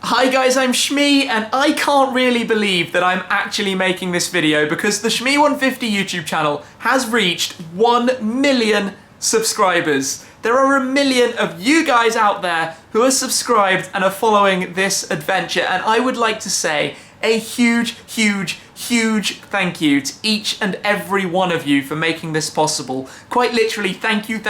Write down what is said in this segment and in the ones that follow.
Hi guys, I'm Shmee, and I can't really believe that I'm actually making this video because the Shmee150 YouTube channel has reached 1 million subscribers. There are 1 million of you guys out there who are subscribed and are following this adventure, and I would like to say a huge thank you to each and every one of you for making this possible. Quite literally, thank you,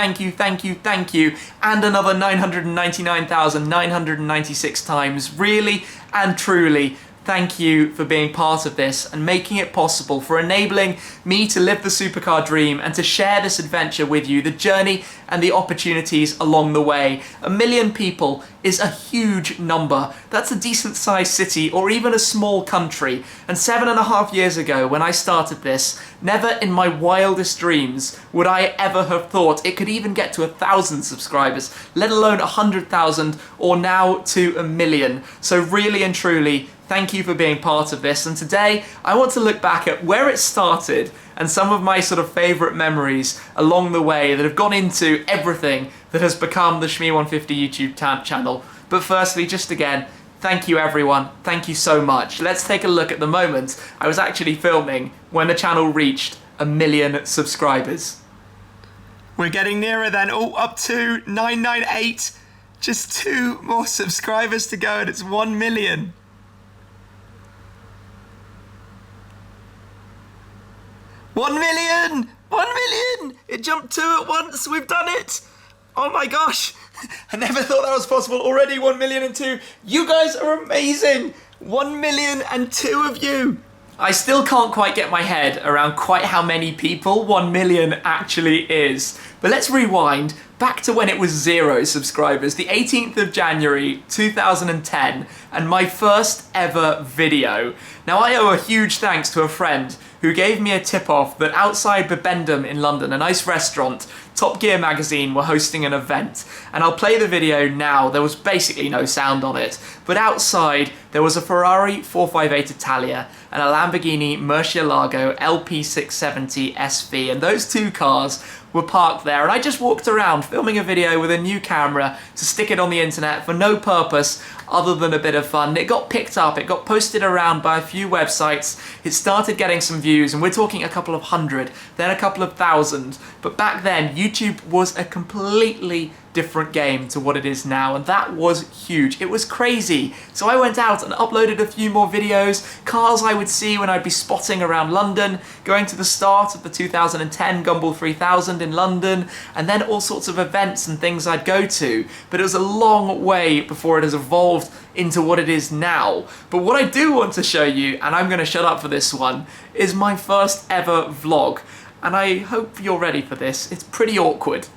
and another 999,996 times. Really and truly, thank you for being part of this and making it possible, for enabling me to live the supercar dream and to share this adventure with you, the journey and the opportunities along the way. 1 million people is a huge number. That's a decent sized city or even a small country. And 7.5 years ago when I started this, never in my wildest dreams would I ever have thought it could even get to 1,000 subscribers, let alone 100,000 or now to 1 million. So really and truly, thank you for being part of this, and today I want to look back at where it started and some of my sort of favourite memories along the way that have gone into everything that has become the Shmee150 YouTube channel. But firstly, just again, thank you everyone, thank you so much. Let's take a look at the moment I was actually filming when the channel reached 1 million subscribers. We're getting nearer then, up to 998, just 2 more subscribers to go and it's 1 million. 1 million! 1 million! It jumped 2 at once, we've done it! Oh my gosh! I never thought that was possible. Already 1 million and 2. You guys are amazing! 1 million and 2 of you! I still can't quite get my head around quite how many people 1 million actually is. But let's rewind back to when it was 0 subscribers, the 18th of January 2010, and my first ever video. Now I owe a huge thanks to a friend who gave me a tip-off that outside Bibendum in London, a nice restaurant, Top Gear magazine were hosting an event. And I'll play the video now. There was basically no sound on it. But outside, there was a Ferrari 458 Italia and a Lamborghini Murcielago LP670 SV. And those 2 cars were parked there. And I just walked around filming a video with a new camera to stick it on the internet for no purpose other than a bit of fun. It got picked up, it got posted around by a few websites, it started getting some views, and we're talking a couple of hundred, then a couple of thousand. But back then, YouTube was a completely different game to what it is now, and that was huge. It was crazy. So I went out and uploaded a few more videos, cars I would see when I'd be spotting around London, going to the start of the 2010 Gumball 3000 in London, and then all sorts of events and things I'd go to. But it was a long way before it has evolved into what it is now. But what I do want to show you, and I'm going to shut up for this one, is my first ever vlog. And I hope you're ready for this. It's pretty awkward.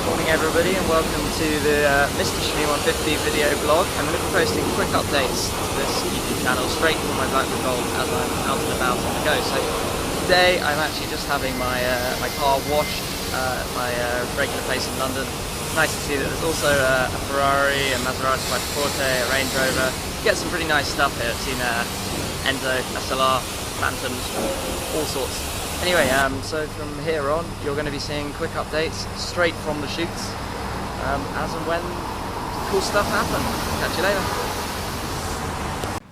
Morning everybody, and welcome to the Mr. Shmee150 video blog. I'm going to be posting quick updates to this YouTube channel straight from my Blackberry Gold as I'm out and about on the go. So today I'm actually just having my my car washed at my regular place in London. Nice to see that there's also a Ferrari, a Maserati Quattroporte, a Range Rover. You get some pretty nice stuff here. I've seen Enzo, SLR, Phantoms, all sorts. Anyway, so from here on, you're going to be seeing quick updates straight from the shoots, as and when cool stuff happens. Catch you later.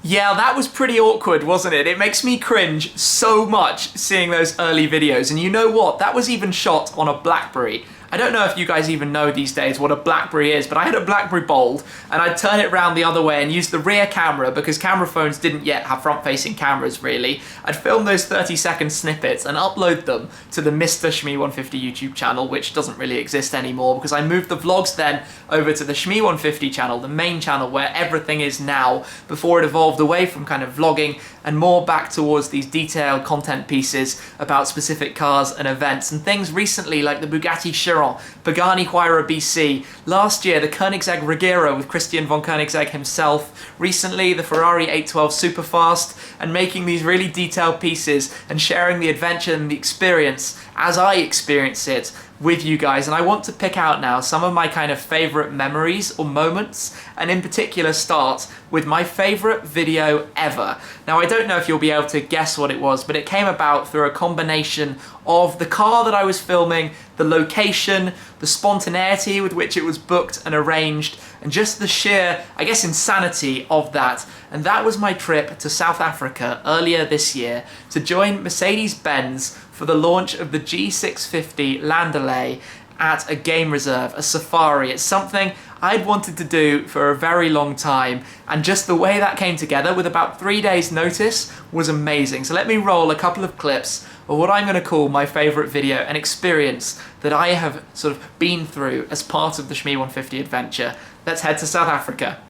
Yeah, that was pretty awkward, wasn't it? It makes me cringe so much seeing those early videos. And you know what? That was even shot on a BlackBerry. I don't know if you guys even know these days what a BlackBerry is, but I had a BlackBerry Bold, and I'd turn it around the other way and use the rear camera because camera phones didn't yet have front-facing cameras, really. I'd film those 30-second snippets and upload them to the Mr. Shmee150 YouTube channel, which doesn't really exist anymore because I moved the vlogs then over to the Shmee150 channel, the main channel where everything is now, before it evolved away from kind of vlogging and more back towards these detailed content pieces about specific cars and events, and things recently like the Bugatti Chiron, Pagani Huayra BC, last year the Koenigsegg Regera with Christian von Koenigsegg himself, recently the Ferrari 812 Superfast, and making these really detailed pieces and sharing the adventure and the experience as I experience it with you guys, and I want to pick out now some of my kind of favorite memories or moments, and in particular start with my favorite video ever. Now, I don't know if you'll be able to guess what it was, but it came about through a combination of the car that I was filming, the location, the spontaneity with which it was booked and arranged, and just the sheer, I guess, insanity of that. And that was my trip to South Africa earlier this year to join Mercedes-Benz for the launch of the G650 Landelay at a game reserve, a safari. It's something I'd wanted to do for a very long time, and just the way that came together with about 3 days notice was amazing. So let me roll a couple of clips of what I'm going to call my favourite video and experience that I have sort of been through as part of the Shmee 150 adventure. Let's head to South Africa.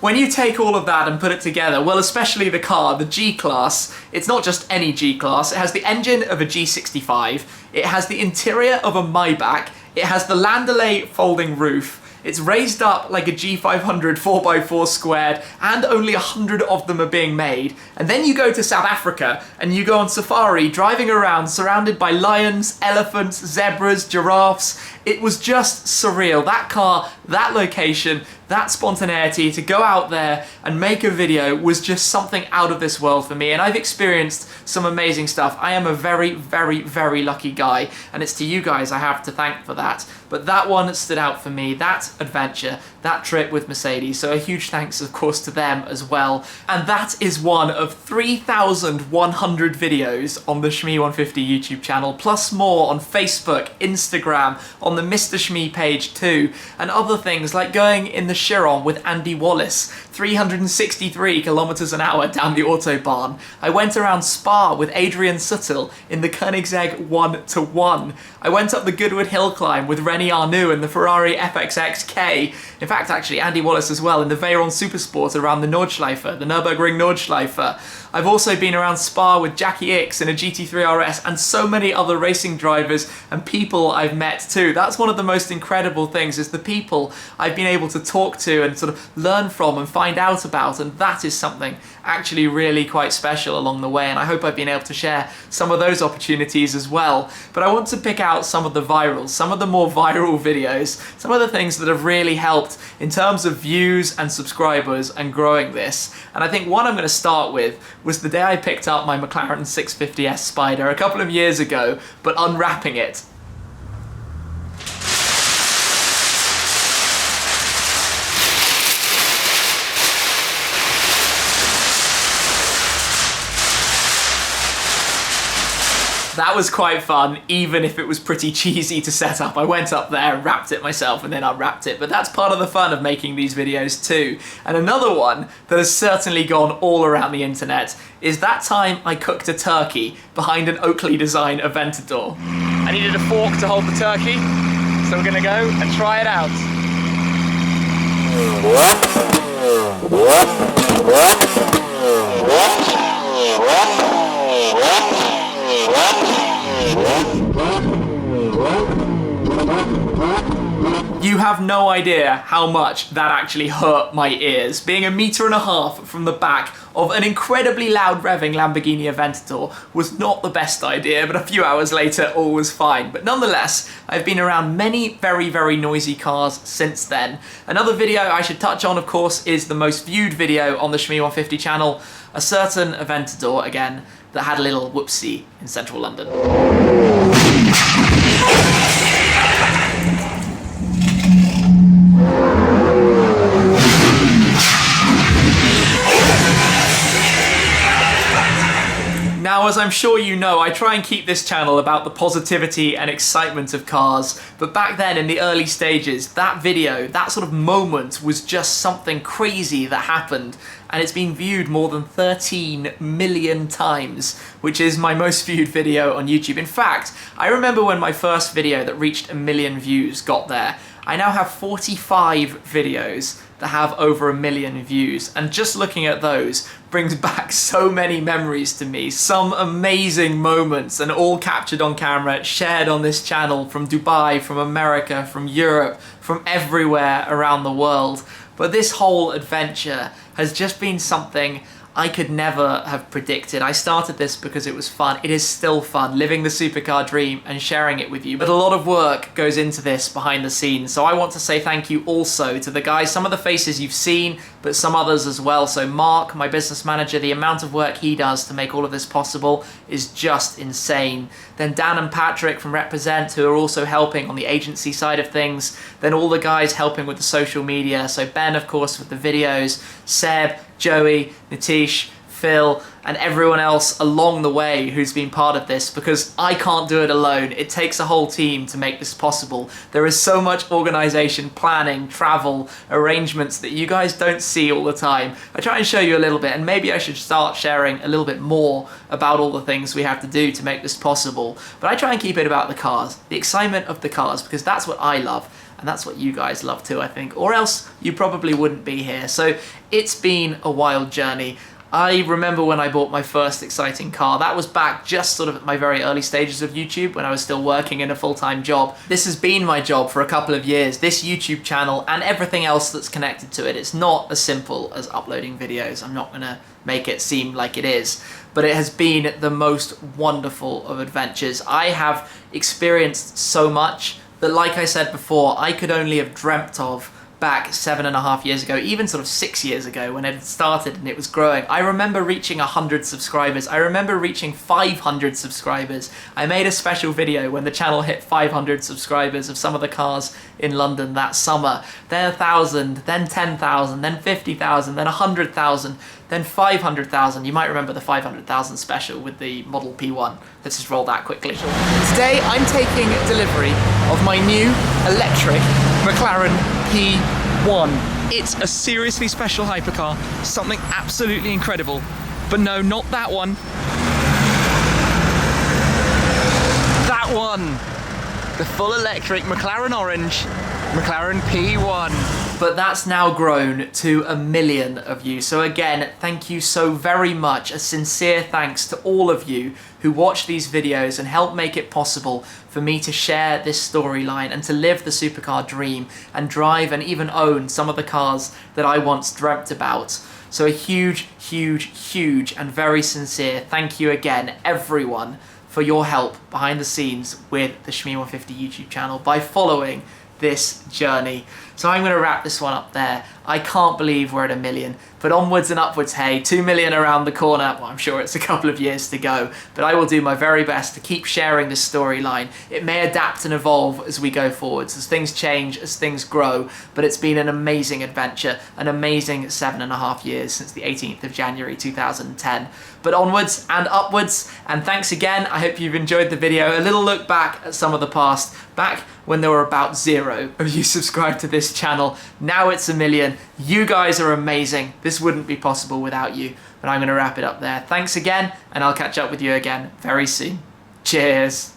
When you take all of that and put it together, well, especially the car, the G-Class, it's not just any G-Class. It has the engine of a G65, it has the interior of a Maybach, it has the Landelay folding roof, it's raised up like a G500 4x4 squared, and only 100 of them are being made. And then you go to South Africa and you go on safari, driving around surrounded by lions, elephants, zebras, giraffes. It was just surreal. That car, that location, that spontaneity to go out there and make a video was just something out of this world for me, and I've experienced some amazing stuff. I am a very, very, very lucky guy, and it's to you guys I have to thank for that. But that one stood out for me, that adventure, that trip with Mercedes, so a huge thanks of course to them as well. And that is one of 3,100 videos on the Shmee 150 YouTube channel, plus more on Facebook, Instagram, on the Mr. Shmee page too, and other things like going in the Chiron with Andy Wallace, 363 kilometers an hour down the Autobahn. I went around Spa with Adrian Suttel in the Koenigsegg 1-1. I went up the Goodwood Hill climb with Rennie Arnoux in the Ferrari FXXK. In fact, actually, Andy Wallace as well in the Veyron Supersport around the Nordschleife, the Nürburgring Nordschleife. I've also been around Spa with Jackie Ickx in a GT3 RS, and so many other racing drivers and people I've met too. That's one of the most incredible things, is the people I've been able to talk to and sort of learn from and find out about, and that is something actually really quite special along the way, and I hope I've been able to share some of those opportunities as well. But I want to pick out some of the virals, some of the more viral videos, some of the things that have really helped in terms of views and subscribers and growing this. And I think one I'm going to start with was the day I picked up my McLaren 650S Spider a couple of years ago, but unwrapping it. That was quite fun, even if it was pretty cheesy to set up. I went up there, wrapped it myself, and then unwrapped it, but that's part of the fun of making these videos too. And another one that has certainly gone all around the internet is that time I cooked a turkey behind an Oakley design Aventador. I needed a fork to hold the turkey, so we're gonna go and try it out. You have no idea how much that actually hurt my ears. Being 1.5 meters from the back of an incredibly loud revving Lamborghini Aventador was not the best idea, but a few hours later all was fine. But nonetheless, I've been around many very, very noisy cars since then. Another video I should touch on, of course, is the most viewed video on the Shmee 150 channel, a certain Aventador, again, that had a little whoopsie in central London. Now, as I'm sure you know, I try and keep this channel about the positivity and excitement of cars, but back then in the early stages, that video, that sort of moment was just something crazy that happened, and it's been viewed more than 13 million times, which is my most viewed video on YouTube. In fact, I remember when my first video that reached 1 million views got there. I now have 45 videos that have over 1 million views, and just looking at those brings back so many memories to me. Some amazing moments, and all captured on camera, shared on this channel from Dubai, from America, from Europe, from everywhere around the world. But this whole adventure has just been something I could never have predicted. I started this because it was fun. It is still fun, living the supercar dream and sharing it with you. But a lot of work goes into this behind the scenes. So I want to say thank you also to the guys, some of the faces you've seen, but some others as well. So Mark, my business manager, the amount of work he does to make all of this possible is just insane. Then Dan and Patrick from Represent, who are also helping on the agency side of things. Then all the guys helping with the social media. So Ben, of course, with the videos, Seb, Joey, Nitish, Phil, and everyone else along the way who's been part of this, because I can't do it alone. It takes a whole team to make this possible. There is so much organization, planning, travel, arrangements that you guys don't see all the time. I try and show you a little bit, and maybe I should start sharing a little bit more about all the things we have to do to make this possible. But I try and keep it about the cars, the excitement of the cars, because that's what I love. And that's what you guys love too, I think, or else you probably wouldn't be here. So it's been a wild journey. I remember when I bought my first exciting car. That was back just sort of at my very early stages of YouTube, when I was still working in a full-time job. This has been my job for a couple of years, this YouTube channel and everything else that's connected to it. It's not as simple as uploading videos. I'm not gonna make it seem like it is, but it has been the most wonderful of adventures. I have experienced so much that, like I said before, I could only have dreamt of back 7.5 years ago, even sort of 6 years ago when it had started and it was growing. I remember reaching 100 subscribers. I remember reaching 500 subscribers. I made a special video when the channel hit 500 subscribers of some of the cars in London that summer. Then 1,000, then 10,000, then 50,000, then 100,000, then 500,000. You might remember the 500,000 special with the Model P1. Let's just roll that quickly. Today I'm taking delivery of my new electric McLaren P1. It's a seriously special hypercar, something absolutely incredible. But no, not that one. That one! The full electric McLaren Orange, McLaren P1. But that's now grown to 1 million of you. So again, thank you so very much. A sincere thanks to all of you who watch these videos and help make it possible for me to share this storyline and to live the supercar dream and drive and even own some of the cars that I once dreamt about. So a huge, huge, huge and very sincere thank you again, everyone, for your help behind the scenes with the Shmee150 YouTube channel by following this journey. So I'm going to wrap this one up there. I can't believe we're at 1 million, but onwards and upwards, hey, 2 million around the corner. Well, I'm sure it's a couple of years to go, but I will do my very best to keep sharing this storyline. It may adapt and evolve as we go forwards, as things change, as things grow, but it's been an amazing adventure, an amazing 7.5 years since the 18th of January 2010. But onwards and upwards, and thanks again. I hope you've enjoyed the video. A little look back at some of the past, back when there were about 0 of you subscribed to this channel. Now it's 1 million. You guys are amazing. This wouldn't be possible without you. But I'm going to wrap it up there. Thanks again, and I'll catch up with you again very soon. Cheers.